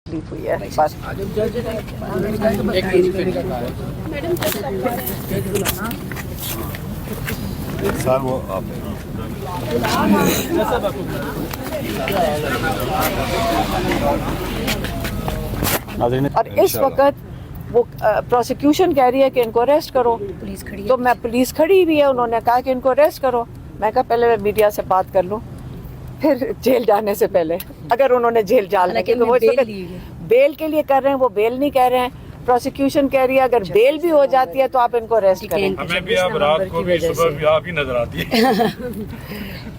तकलीफ हुई है बस। सर वो आप और इस वक्त वो प्रोसिक्यूशन कह रही है कि इनको अरेस्ट करो, पुलिस खड़ी है। तो मैं पुलिस खड़ी हुई है, उन्होंने कहा कि इनको अरेस्ट करो। मैं कहा पहले मैं मीडिया से बात कर लूं, फिर जेल जाने से पहले अगर उन्होंने जेल डालने की तो वो बेल के लिए कर रहे हैं, वो बेल नहीं कह रहे हैं। प्रोसिक्यूशन कह रही है अगर बेल भी हो जाती है तो आप इनको अरेस्ट करें। हमें भी आप रात को भी सुबह भी आप ही नजर आती है।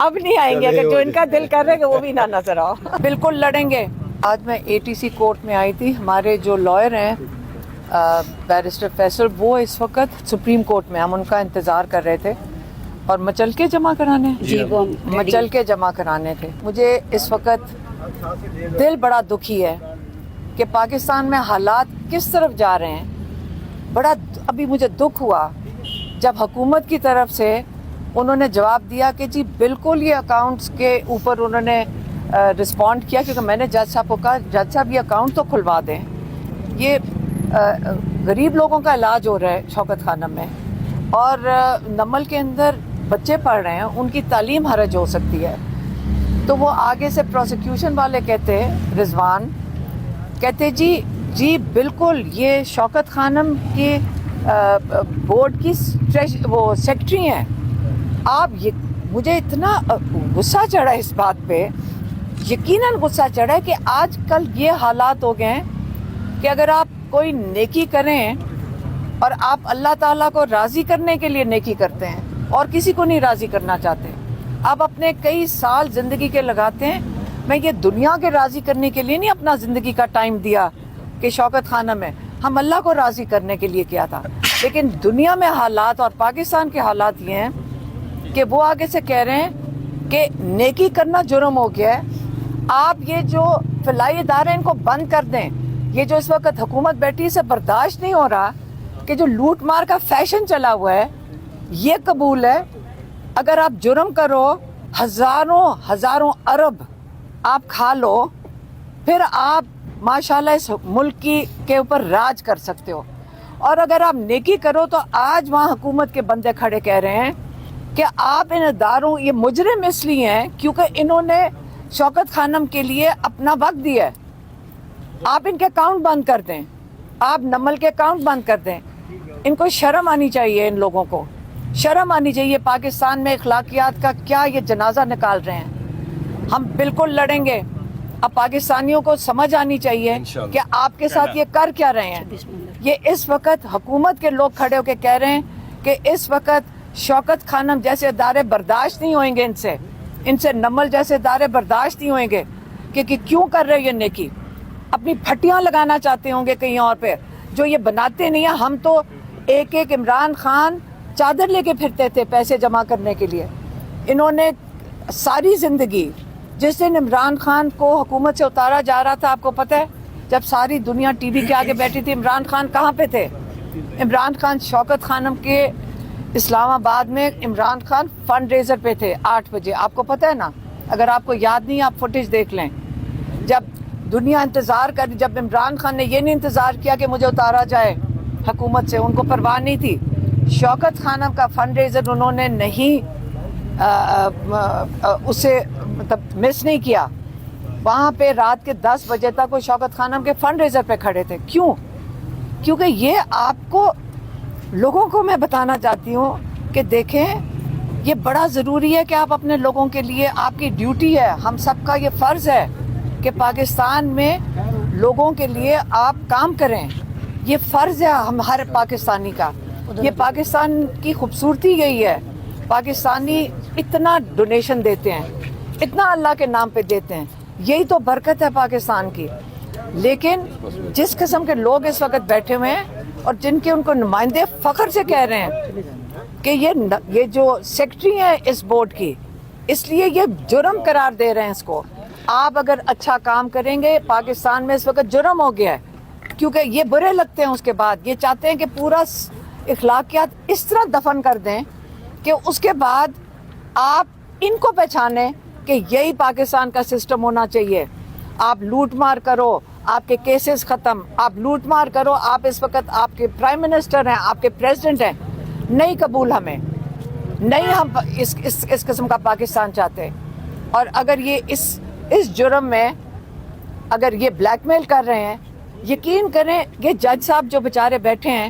अब नहीं आएंगे, अगर जो इनका दिल कर रहा है कि वो भी ना नजर आओ। बिल्कुल लड़ेंगे। आज मैं एटीसी कोर्ट में आई थी, हमारे जो लॉयर हैं बैरिस्टर फैसल, वो इस वक्त सुप्रीम कोर्ट में, हम उनका इंतज़ार कर रहे थे और मचलके जमा कराने मचलके जमा कराने थे। मुझे इस वक्त दिल बड़ा दुखी है कि पाकिस्तान में हालात किस तरफ जा रहे हैं। बड़ा अभी मुझे दुख हुआ जब हुकूमत की तरफ से उन्होंने जवाब दिया कि जी बिल्कुल ये अकाउंट्स के ऊपर उन्होंने रिस्पॉन्ड किया, क्योंकि मैंने जज साहब को कहा जज साहब ये अकाउंट तो खुलवा दें, ये गरीब लोगों का इलाज हो रहा है शौकत खानम में, और नमल के अंदर बच्चे पढ़ रहे हैं, उनकी तालीम हरज हो सकती है। तो वो आगे से प्रोसिक्यूशन वाले कहते, रिजवान कहते जी बिल्कुल ये शौकत खानम के बोर्ड की वो सेक्रेटरी हैं आप। ये मुझे इतना गुस्सा चढ़ा इस बात पे, यकीनन गुस्सा चढ़ा है कि आजकल ये हालात हो गए हैं कि अगर आप कोई नेकी करें और आप अल्लाह ताला को राज़ी करने के लिए नेकी करते हैं और किसी को नहीं राज़ी करना चाहते, आप अपने कई साल ज़िंदगी के लगाते हैं। मैं ये दुनिया के राज़ी करने के लिए नहीं अपना ज़िंदगी का टाइम दिया कि शौकत खानम में हम अल्लाह को राज़ी करने के लिए किया था। लेकिन दुनिया में हालात और पाकिस्तान के हालात ये हैं कि वो आगे से कह रहे हैं कि नेकी करना जुर्म हो गया है, आप ये जो फलाई इदारे इनको बंद कर दें। ये जो इस वक्त हुकूमत बैठी से बर्दाश्त नहीं हो रहा कि जो लूट मार का फैशन चला हुआ है ये कबूल है। अगर आप जुर्म करो, हज़ारों अरब आप खा लो, फिर आप माशाल्लाह इस मुल्क के ऊपर राज कर सकते हो। और अगर आप नेकी करो तो आज वहाँ हुकूमत के बंदे खड़े कह रहे हैं कि आप इन इदारों, ये मुजरिम इसलिए हैं क्योंकि इन्होंने शौकत खानम के लिए अपना वक्त दिया है। आप इनके अकाउंट बंद कर दें, आप नमल के अकाउंट बंद कर दें। इनको शर्म आनी चाहिए, इन लोगों को शर्म आनी चाहिए। पाकिस्तान में अखलाकियात का क्या ये जनाजा निकाल रहे हैं। हम बिल्कुल लड़ेंगे। अब पाकिस्तानियों को समझ आनी चाहिए कि आपके साथ ये कर क्या रहे हैं। ये इस वक्त हुकूमत के लोग खड़े होकर कह रहे हैं कि इस वक्त शौकत खानम जैसे इदारे बर्दाश्त नहीं होंगे, इनसे नमल जैसे इदारे बर्दाश्त नहीं होंगे कि क्यों कर रहे हो ये नेकी। अपनी फटियां लगाना चाहते होंगे कहीं और पे, जो ये बनाते नहीं है। हम तो एक इमरान खान चादर लेके फिरते थे पैसे जमा करने के लिए। इन्होंने सारी ज़िंदगी, जिस दिन इमरान खान को हुकूमत से उतारा जा रहा था, आपको पता है जब सारी दुनिया टीवी के आगे बैठी थी, इमरान खान कहाँ पे थे? इमरान खान शौकत खानम के इस्लामाबाद में इमरान खान फंड रेजर पे थे 8 बजे। आपको पता है ना, अगर आपको याद नहीं, आप फुटेज देख लें। जब दुनिया इंतज़ार कर, जब इमरान खान ने ये नहीं इंतज़ार किया कि मुझे उतारा जाए हुकूमत से, उनको परवाह नहीं थी। शौकत खानम का फंड रेजर उन्होंने नहीं उसे मतलब मिस नहीं किया। वहाँ पे रात के 10 बजे तक वो शौकत खानम के फंड रेजर पे खड़े थे। क्यों? क्योंकि ये आपको लोगों को मैं बताना चाहती हूँ कि देखें, ये बड़ा ज़रूरी है कि आप अपने लोगों के लिए, आपकी ड्यूटी है, हम सबका ये फ़र्ज़ है कि पाकिस्तान में लोगों के लिए आप काम करें। ये फ़र्ज़ है हम हर पाकिस्तानी का। ये पाकिस्तान की खूबसूरती यही है, पाकिस्तानी इतना डोनेशन देते हैं, इतना अल्लाह के नाम पे देते हैं, यही तो बरकत है पाकिस्तान की। लेकिन जिस किस्म के लोग इस वक्त बैठे हुए हैं और जिनके उनको नुमाइंदे फ़ख्र से कह रहे हैं कि ये जो सेक्रेटरी हैं इस बोर्ड की, इसलिए ये जुर्म करार दे रहे हैं इसको। आप अगर अच्छा काम करेंगे, पाकिस्तान में इस वक्त जुर्म हो गया है, क्योंकि ये बुरे लगते हैं। उसके बाद ये चाहते हैं कि पूरा इखलाकियात इस तरह दफन कर दें कि उसके बाद आप इनको पहचाने कि यही पाकिस्तान का सिस्टम होना चाहिए। آپ لوٹ مار کرو، آپ کے کیسز ختم، آپ لوٹ مار کرو، آپ اس وقت آپ کے پرائم منسٹر ہیں، آپ کے پریزیڈنٹ ہیں، نہیں قبول ہمیں، نہیں ہم اس قسم کا پاکستان چاہتے. اور اگر یہ اس جرم میں اگر یہ بلیک میل کر رہے ہیں، یقین کریں یہ جج صاحب جو بیچارے بیٹھے ہیں،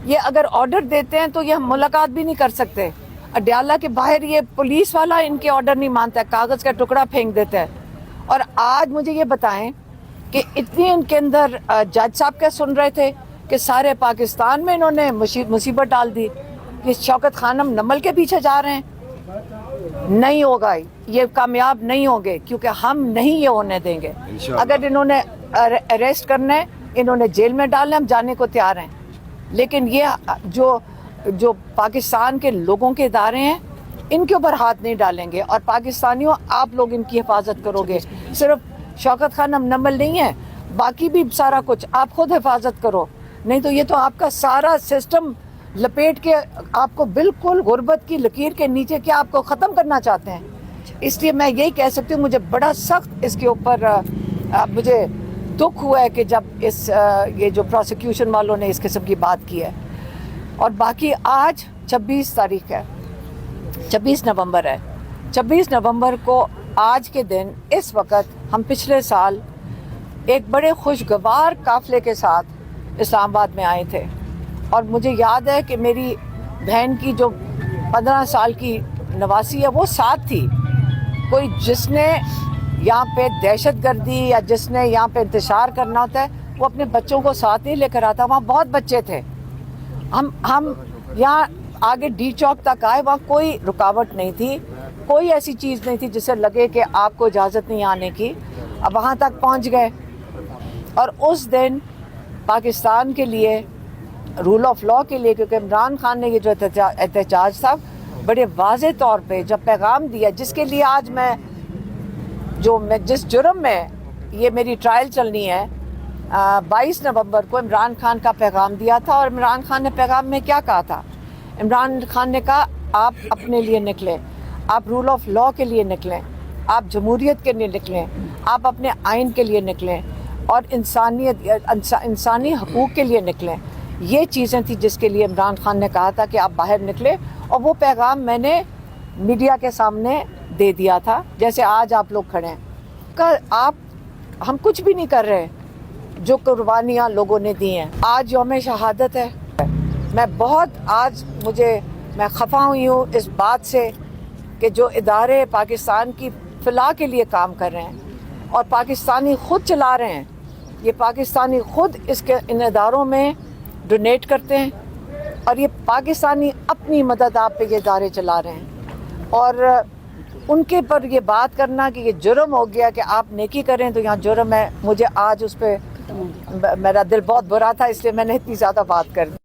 یہ اگر آرڈر دیتے ہیں تو یہ ہم ملاقات بھی نہیں کر سکتے. اڈیالہ کے باہر یہ پولیس والا ان کے آرڈر نہیں مانتا ہے، کاغذ کا ٹکڑا پھینک دیتا ہے. اور آج مجھے یہ بتائیں کہ اتنی ان کے اندر جج صاحب کیا سن رہے تھے کہ سارے پاکستان میں انہوں نے مصیبت ڈال دی. یہ شوکت خانم نمل کے پیچھے جا رہے ہیں، نہیں ہوگا، یہ کامیاب نہیں ہوں گے، کیونکہ ہم نہیں یہ ہونے دیں گے. اگر انہوں نے اریسٹ کرنا ہے، انہوں نے جیل میں ڈالنا ہے، ہم جانے کو تیار ہیں. لیکن یہ جو پاکستان کے لوگوں کے ادارے ہیں ان کے اوپر ہاتھ نہیں ڈالیں گے. اور پاکستانیوں آپ لوگ ان کی حفاظت کرو گے، صرف شوکت خانم نمل نہیں ہے، باقی بھی سارا کچھ آپ خود حفاظت کرو. نہیں تو یہ تو آپ کا سارا سسٹم لپیٹ کے آپ کو بالکل غربت کی لکیر کے نیچے کیا آپ کو ختم کرنا چاہتے ہیں. اس لیے میں یہی کہہ سکتی ہوں، مجھے بڑا سخت اس کے اوپر مجھے دکھ ہوا ہے کہ جب یہ جو پروسیکیوشن والوں نے اس قسم کی بات کی ہے. اور باقی آج 26 تاریخ ہے، 26 نومبر ہے. 26 نومبر کو آج کے دن اس وقت ہم پچھلے سال ایک بڑے خوشگوار قافلے کے ساتھ اسلام آباد میں آئے تھے. اور مجھے یاد ہے کہ میری بہن کی جو 15 سال کی نواسی ہے وہ ساتھ تھی. کوئی جس نے یہاں پہ دہشت گردی یا جس نے یہاں پہ انتشار کرنا ہوتا ہے وہ اپنے بچوں کو ساتھ نہیں لے کر آتا. وہاں بہت بچے تھے. ہم یہاں آگے ڈی چوک تک آئے، وہاں کوئی رکاوٹ نہیں تھی، کوئی ایسی چیز نہیں تھی جس سے لگے کہ آپ کو اجازت نہیں آنے کی. اب وہاں تک پہنچ گئے. اور اس دن پاکستان کے لیے، رول آف لاء کے لیے، کیونکہ عمران خان نے یہ جو احتجاج تھا بڑے واضح طور پہ جب پیغام دیا، جس کے لیے آج میں جس جرم میں یہ میری ٹرائل چلنی ہے، 22 نومبر کو عمران خان کا پیغام دیا تھا. اور عمران خان نے پیغام میں کیا کہا تھا؟ عمران خان نے کہا آپ اپنے لیے نکلیں، آپ رول آف لاء کے لیے نکلیں، آپ جمہوریت کے لیے نکلیں، آپ اپنے آئین کے لیے نکلیں، اور انسانی حقوق کے لیے نکلیں. یہ چیزیں تھیں جس کے لیے عمران خان نے کہا تھا کہ آپ باہر نکلیں. اور وہ پیغام میں نے میڈیا کے سامنے دے دیا تھا، جیسے آج آپ لوگ کھڑے ہیں. ہم کچھ بھی نہیں کر رہے جو قربانیاں لوگوں نے دی ہیں. آج یوم شہادت ہے. میں خفا ہوئی ہوں اس بات سے کہ جو ادارے پاکستان کی فلاح کے لیے کام کر رہے ہیں اور پاکستانی خود چلا رہے ہیں، یہ پاکستانی خود ان اداروں میں ڈونیٹ کرتے ہیں، اور یہ پاکستانی اپنی مدد آپ پہ یہ ادارے چلا رہے ہیں. اور ان کے پر یہ بات کرنا کہ یہ جرم ہو گیا کہ آپ نیکی کریں تو یہاں جرم ہے، مجھے آج اس پہ میرا دل بہت برا تھا، اس لیے میں نے اتنی زیادہ بات کر دی.